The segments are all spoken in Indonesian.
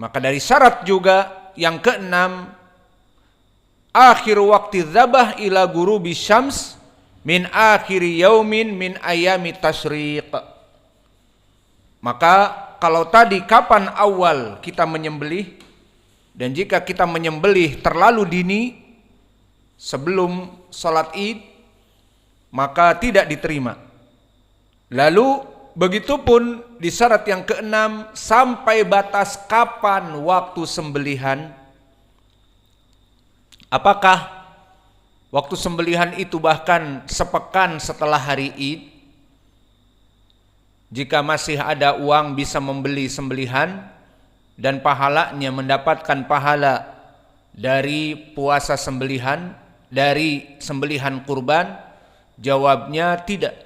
Maka dari syarat juga yang keenam, akhir waktu dzabah ila ghurubi syams min akhiri yaumin min ayami tasyriq. Maka kalau tadi kapan awal kita menyembelih, dan jika kita menyembelih terlalu dini sebelum sholat id, maka tidak diterima. Lalu begitupun di syarat yang keenam, sampai batas kapan waktu sembelihan. Apakah waktu sembelihan itu bahkan sepekan setelah hari id? Jika masih ada uang bisa membeli sembelihan dan pahalanya mendapatkan pahala dari puasa sembelihan, dari sembelihan kurban? Jawabnya tidak.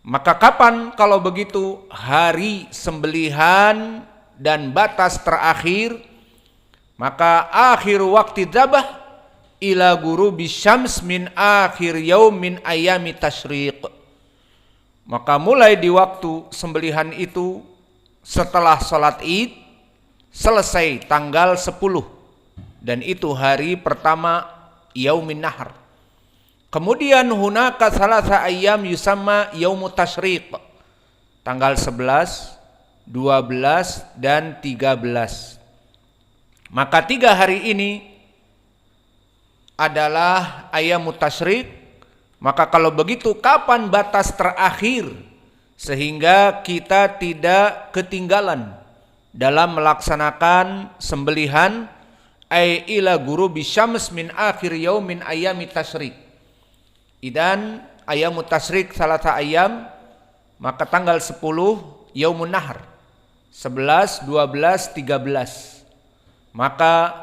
Maka kapan kalau begitu hari sembelihan dan batas terakhir? Maka akhir waktu dzabah ila ghurubi syams min akhir yaum min ayami tasyriq. Maka mulai di waktu sembelihan itu setelah sholat id selesai tanggal 10, dan itu hari pertama yaumin nahar. Kemudian hunaka salasa ayyam yusamma yaumut tasyriq, tanggal 11, 12 dan 13. Maka 3 hari ini adalah ayyamut tasyriq. Maka kalau begitu kapan batas terakhir sehingga kita tidak ketinggalan dalam melaksanakan sembelihan? Ay ila ghurubi syams min akhir yaumin ayami tasyriq. Idan ayyamut tasyriq salasa ayyam, maka tanggal 10 yaumun nahar, 11, 12, 13. Maka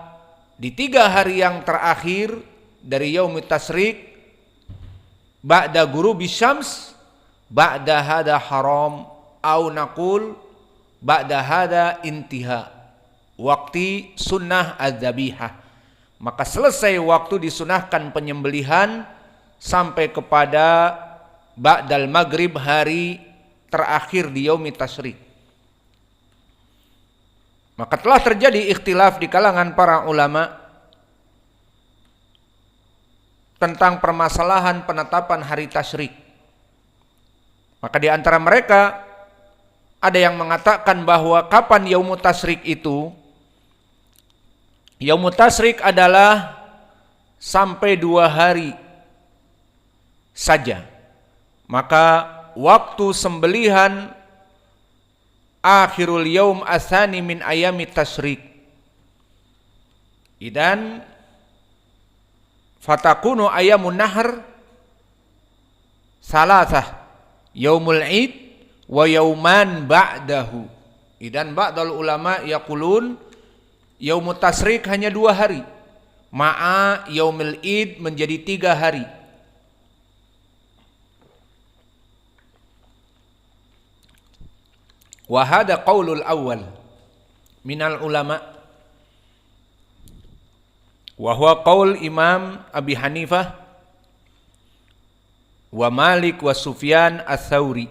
di 3 hari yang terakhir dari yaumut tasyriq, ba'da ghurubi syams, ba'da hada haram, au naqul ba'da hada intiha waktu sunnah az-zabihah. Maka selesai waktu disunahkan penyembelihan sampai kepada ba'dal maghrib, hari terakhir di yaumit tasyriq. Maka telah terjadi ikhtilaf di kalangan para ulama tentang permasalahan penetapan hari tasyrik. Maka di antara mereka ada yang mengatakan bahwa kapan yaumut tasyrik itu? Yaumut tasyrik adalah sampai 2 hari saja. Maka waktu sembelihan akhirul yaum atsani min ayami tasyrik. Idan fatakunu ayamun nahr salasah, yaumul id wa yauman ba'dahu. Idan ba'dal ulama yaqulun yaumut tasyrik hanya 2 hari, ma'a yaumil id menjadi 3 hari. Wa hada qaulul awal minal ulama wa huwa qaul Imam Abi Hanifah wa Malik wa Sufyan ats-Tsauri.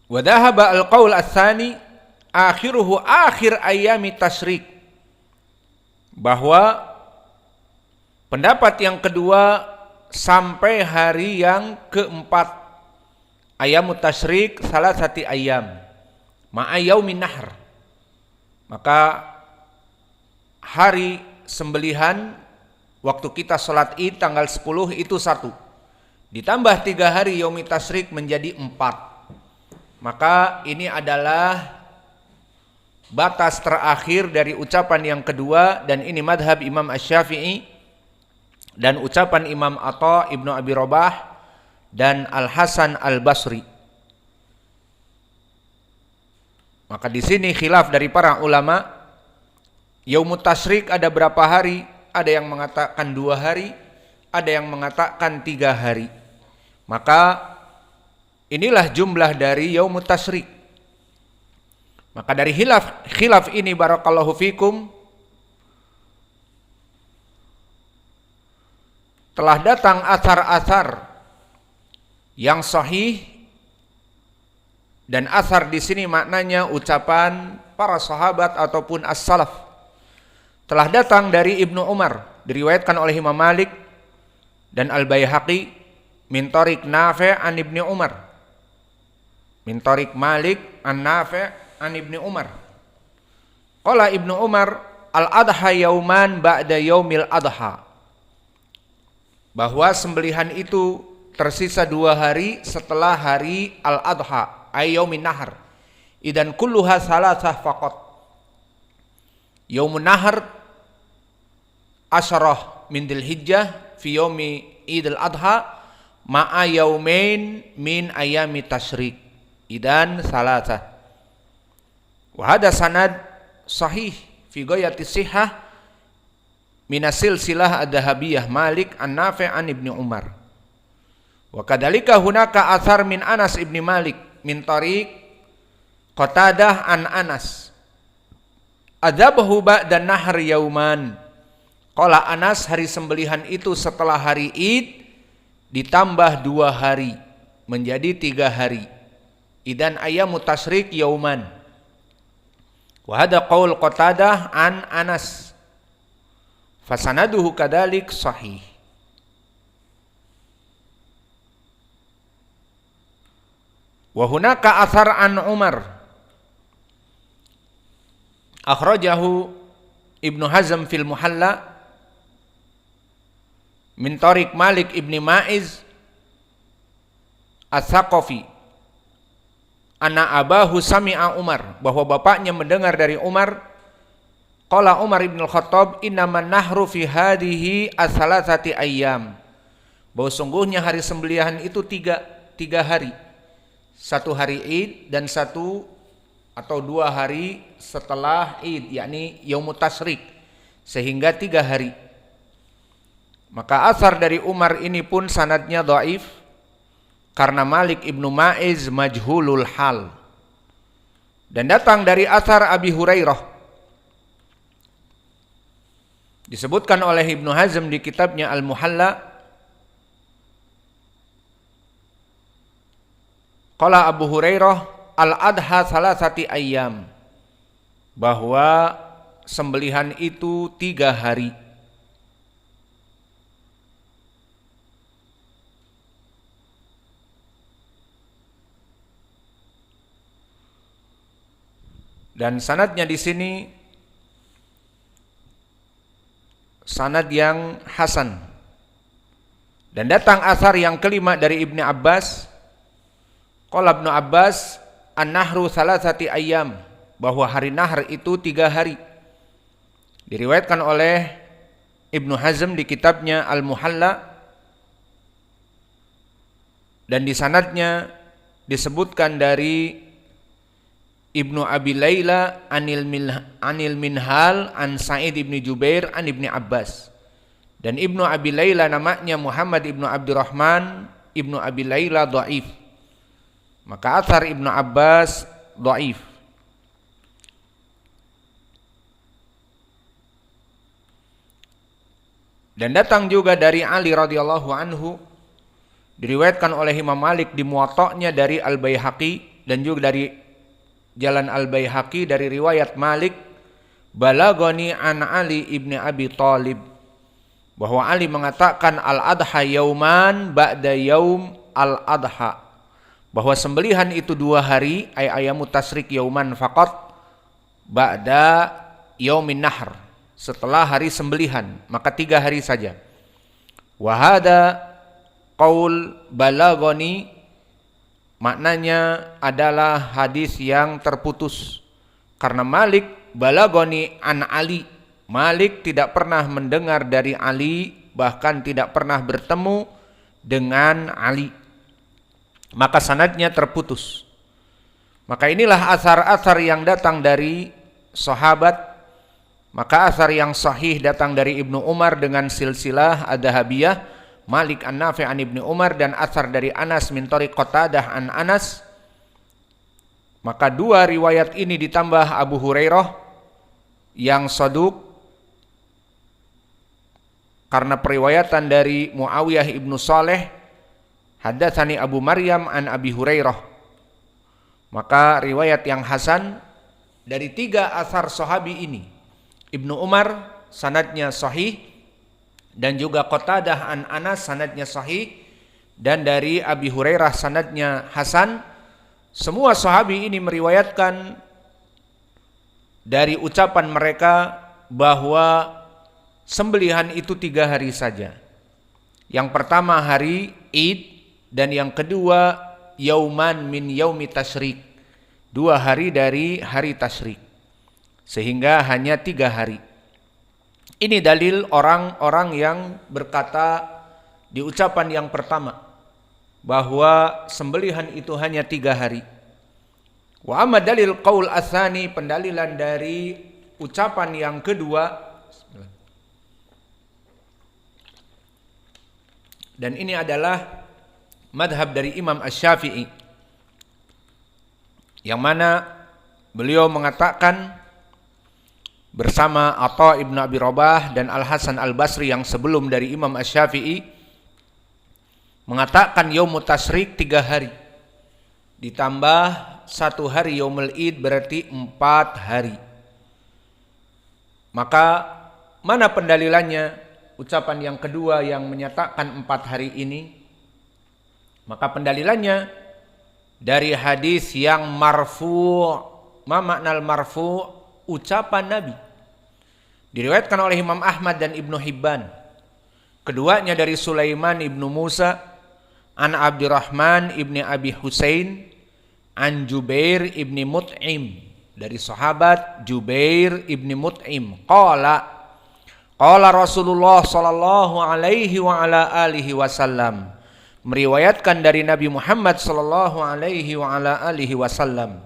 Wa dhahaba al-qaul ats-tsani akhiruhu akhir ayami tasyrik, bahwa pendapat yang kedua sampai hari yang keempat ayamut tasyrik salasati ayyam ma'a yaumin nahr. Maka hari sembelihan waktu kita sholat id tanggal 10 itu 1, ditambah 3 hari yaumit tasyrik menjadi 4. Maka ini adalah batas terakhir dari ucapan yang kedua, dan ini madhab Imam Asy-Syafi'i dan ucapan Imam Atha Ibnu Abi Rabah dan Al-Hasan Al-Basri. Maka di sini khilaf dari para ulama. Yaumut tasyrik ada berapa hari? Ada yang mengatakan 2 hari, ada yang mengatakan 3 hari. Maka inilah jumlah dari yaumut tasyrik. Maka dari khilaf ini barakallahu fikum telah datang atsar-atsar yang sahih Dan asar di sini maknanya ucapan para sahabat ataupun as-salaf. Telah datang dari Ibnu Umar, diriwayatkan oleh Imam Malik dan Al-Baihaqi min tariq Nafi' an Ibnu Umar. Min tariq Malik an Nafi' an Ibnu Umar. Qala Ibnu Umar al-adha yauman ba'da yaumil adha. Bahwa sembelihan itu tersisa 2 hari setelah hari al-adha, ay yaumin nahar. Idan kulluha salasah faqat. Yaumun nahar asyarah min dzulhijjah fi yaumi idul adha ma'a yaumain min ayami tasyrik. Idan salasah. Wa hada sanad sahih fi ghayati sihhah min silsilah ad-dhahabiyah Malik an Nafi' an Ibnu Umar. Wa kadzalika hunaka athar min Anas ibni Malik min tariq Qatadah an Anas adzabahu ba'da nahr yauman. Qala Anas, hari sembelihan itu setelah hari Id ditambah 2 hari menjadi 3 hari. Idan ayyamu tasyrik yauman. Wa hada qaul Qatadah an Anas. Fasanaduhu kadzalik sahih. Wa hunaka athar an Umar akhrajahu Ibnu Hazm fil Muhalla min tariq Malik ibni Ma'iz Ats-Tsaqafi anna abahu sami'a Umar, bahwa bapaknya mendengar dari Umar. Qala Umar ibn al-Khattab innaman nahru fi hadhihi as-salasati ayyam, bahwa sungguhnya hari sembelihan itu tiga hari. 1 hari Id dan 1 atau 2 hari setelah Id, yakni yaumut tasyrik, sehingga 3 hari. Maka asar dari Umar ini pun sanadnya dhaif karena Malik ibnu Ma'iz majhulul hal. Dan datang dari asar Abi Hurairah, disebutkan oleh Ibnu Hazm di kitabnya Al-Muhalla. Qala Abu Hurairah al-adha salasati ayyam, bahwa sembelihan itu 3 hari. Dan sanadnya di sini sanad yang hasan. Dan datang asar yang kelima dari Ibnu Abbas. Qala Ibnu Abbas an-nahru salasati ayyam, bahwa hari nahr itu 3 hari. Diriwayatkan oleh Ibnu Hazm di kitabnya Al-Muhalla. Dan di sanadnya disebutkan dari Ibnu Abi Layla anil Minhal an Sa'id ibni Jubair an Ibni Abbas. Dan Ibnu Abi Layla namanya Muhammad ibnu Abdurrahman ibnu Abi Layla dhaif. Maka athar Ibnu Abbas dhaif. Dan datang juga dari Ali radhiyallahu anhu, diriwayatkan oleh Imam Malik di Muwatta'nya dari Al-Baihaqi, dan juga dari jalan Al-Baihaqi dari riwayat Malik, balagoni an Ali ibni Abi Thalib, bahwa Ali mengatakan al-adha yauman ba'da yaum al-adha, bahwa sembelihan itu 2 hari, ay ayamut tasyrik yauman faqat ba'da yaumin nahr, setelah hari sembelihan, maka 3 hari saja. Wa hada qaul balagoni, maknanya adalah hadis yang terputus. Karena Malik balagoni an Ali, Malik tidak pernah mendengar dari Ali, bahkan tidak pernah bertemu dengan Ali, maka sanadnya terputus. Maka inilah asar-asar yang datang dari sahabat. Maka asar yang sahih datang dari Ibnu Umar dengan silsilah ad-dhahabiyah Malik an-Nafi' an Ibnu Umar, dan asar dari Anas min tariq Qatadah an Anas. Maka 2 riwayat ini ditambah Abu Hurairah yang saduk karena periwayatan dari Muawiyah ibnu Saleh, hadatsani Abu Maryam an Abi Hurairah. Maka riwayat yang hasan dari 3 asar sahabi ini, Ibnu Umar sanadnya sahih, dan juga Qatadah an Anas sanadnya sahih, dan dari Abi Hurairah sanadnya hasan. Semua sahabi ini meriwayatkan dari ucapan mereka bahwa sembelihan itu 3 hari saja. Yang pertama hari Id, dan yang kedua yauman min yaumi tasyrik, 2 hari dari hari tasyrik, sehingga hanya 3 hari. Ini dalil orang-orang yang berkata di ucapan yang pertama bahwa sembelihan itu hanya 3 hari. Wa amma dalil qaul atsani, pendalilan dari ucapan yang kedua, dan ini adalah madhab dari Imam Asy-Syafi'i, yang mana beliau mengatakan bersama Atha ibn Abi Rabah dan Al-Hasan Al-Basri yang sebelum dari Imam Asy-Syafi'i, mengatakan yaumut tasyrik 3 hari ditambah 1 hari yaumul id, berarti 4 hari. Maka mana pendalilannya ucapan yang kedua yang menyatakan 4 hari ini? Maka pendalilannya dari hadis yang marfu'. Ma maknal marfu'? Ucapan Nabi. Diriwayatkan oleh Imam Ahmad dan Ibnu Hibban. Keduanya dari Sulaiman ibnu Musa an Abdurrahman ibni Abi Husain an Jubair ibni Mut'im, dari sahabat Jubair ibni Mut'im. Qala Rasulullah sallallahu alaihi wa ala alihi wasallam, meriwayatkan dari Nabi Muhammad sallallahu alaihi wa ala alihi wasallam.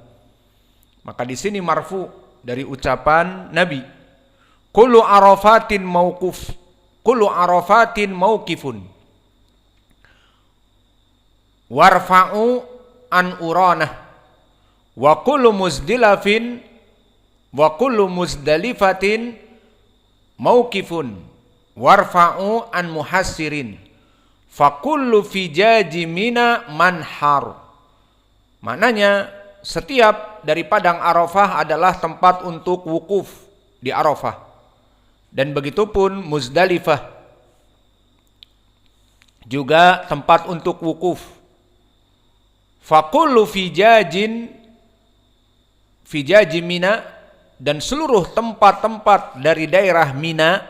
Maka di sini marfu dari ucapan Nabi. Kullu arafatin mauquf, kullu arafatin mauqifun, warfa'u an uranah, wa kullu muzdalifin wa kullu muzdalifatin mauqifun, warfa'u an muhassirin, fakullu fijaji mina manhar. Maknanya setiap dari padang Arafah adalah tempat untuk wukuf di Arafah, dan begitupun Muzdalifah juga tempat untuk wukuf. Fakullu fijaji Mina, dan seluruh tempat-tempat dari daerah Mina,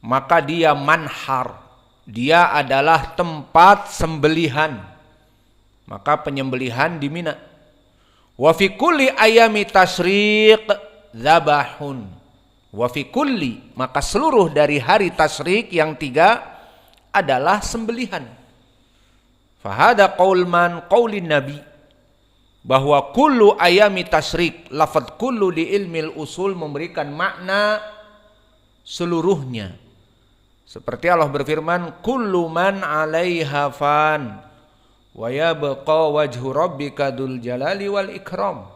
maka dia manhar, dia adalah tempat sembelihan, maka penyembelihan di Mina. Wa fi kulli ayami tasyriq dzabahun, wa fi kulli, maka seluruh dari hari tasyrik yang 3 adalah sembelihan. Fahada qaulin Nabi, bahwa kullu ayami tasyrik, lafaz kullu di ilmil usul memberikan makna seluruhnya. Seperti Allah berfirman, kullu man 'alaiha fan wa yabqa wajhu rabbika dzul jalali wal ikram.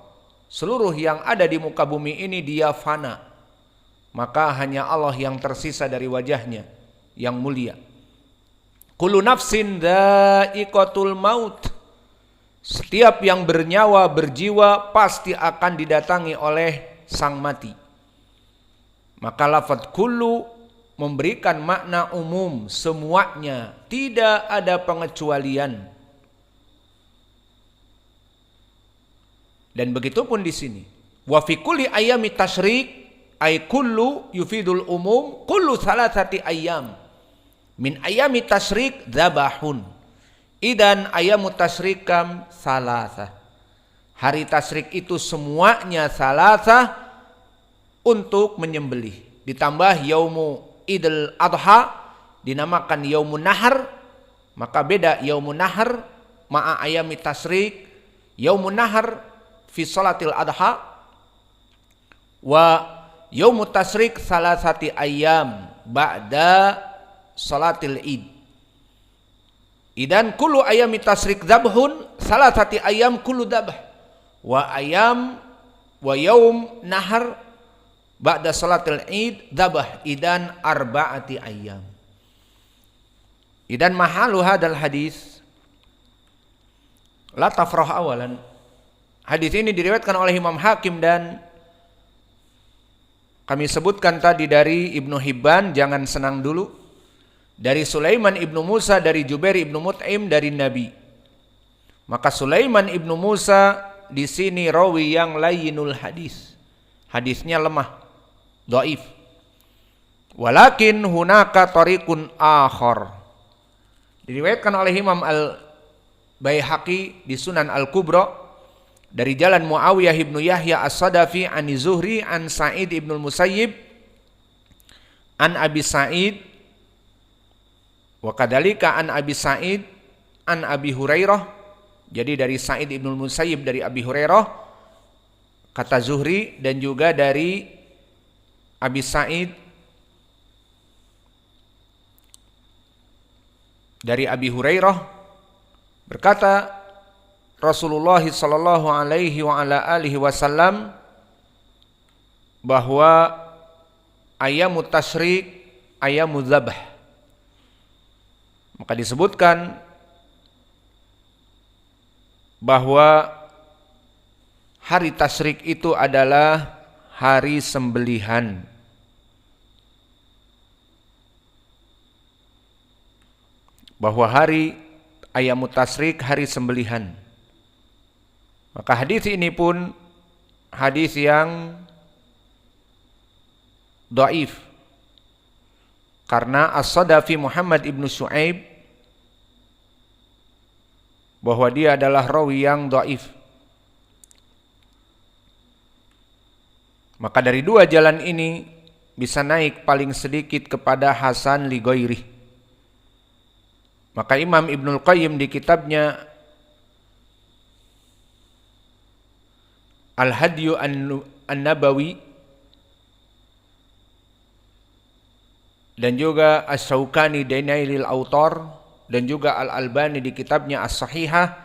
Seluruh yang ada di muka bumi ini dia fana, maka hanya Allah yang tersisa dari wajahnya yang mulia. Kullu nafsin dha'iqatul maut, setiap yang bernyawa, berjiwa pasti akan didatangi oleh sang mati. Maka lafaz kullu memberikan makna umum, semuanya, tidak ada pengecualian. Dan begitupun di sini. Wa fi kulli ayami tasyrik, ay kullu yufidul umum, kullu salasati ayyam. Min ayami tasyrik dzabahun. Idan ayamu tasyrikam salasa. Hari tasyrik itu semuanya salasa untuk menyembelih. Ditambah yaumu Idul Adha dinamakan yaumun nahar, maka beda yaumun nahar ma'a ayami tasyrik. Yaumun nahar fi salatil adha wa yaumut tasyrik salasati ayyam ba'da salatil id. Idan kullu ayami tasyrik dzabhun, salasati ayyam kullu dzabh, wa ayyam wa yaum nahar ba'da salatil id dzabh, idan arba'ati ayyam. Idan mahalu hadal hadis, La tafrah awalan. Hadis ini diriwayatkan oleh Imam Hakim dan kami sebutkan tadi dari Ibnu Hibban, jangan senang dulu. Dari Sulaiman Ibnu Musa, dari Jubair Ibnu Mut'im, dari Nabi. Maka Sulaiman Ibnu Musa di sini rawi yang layyinul hadis. Hadisnya lemah, dhaif. Walakin hunaka tariqun akhar. Diriwayatkan oleh Imam Al-Baihaqi di Sunan Al-Kubra dari jalan Muawiyah ibnu Yahya As-Sadafi an Zuhri an Sa'id ibnu Musayyib an Abi Sa'id wa kadzalika an Abi Sa'id an Abi Hurairah. Jadi dari Sa'id ibnu Musayyib dari Abi Hurairah kata Zuhri, dan juga dari Abi Sa'id dari Abi Hurairah berkata Rasulullah sallallahu alaihi wa ala alihi wasallam bahwa ayyamut tasyrik ayyamuz zabh. Maka disebutkan bahwa hari tasyrik itu adalah hari sembelihan. Bahwa hari ayyamut tasyrik hari sembelihan. Maka hadis ini pun hadis yang dhaif. Karena As-Sadafi Muhammad ibnu Syu'aib bahwa dia adalah rawi yang dhaif. Maka dari dua jalan ini bisa naik paling sedikit kepada Hasan li ghairihi. Maka Imam Ibnul Qayyim di kitabnya Al-Hadyu An-Nabawi dan juga As-Syaukani di Nailil Autar dan juga Al-Albani di kitabnya As-Sahihah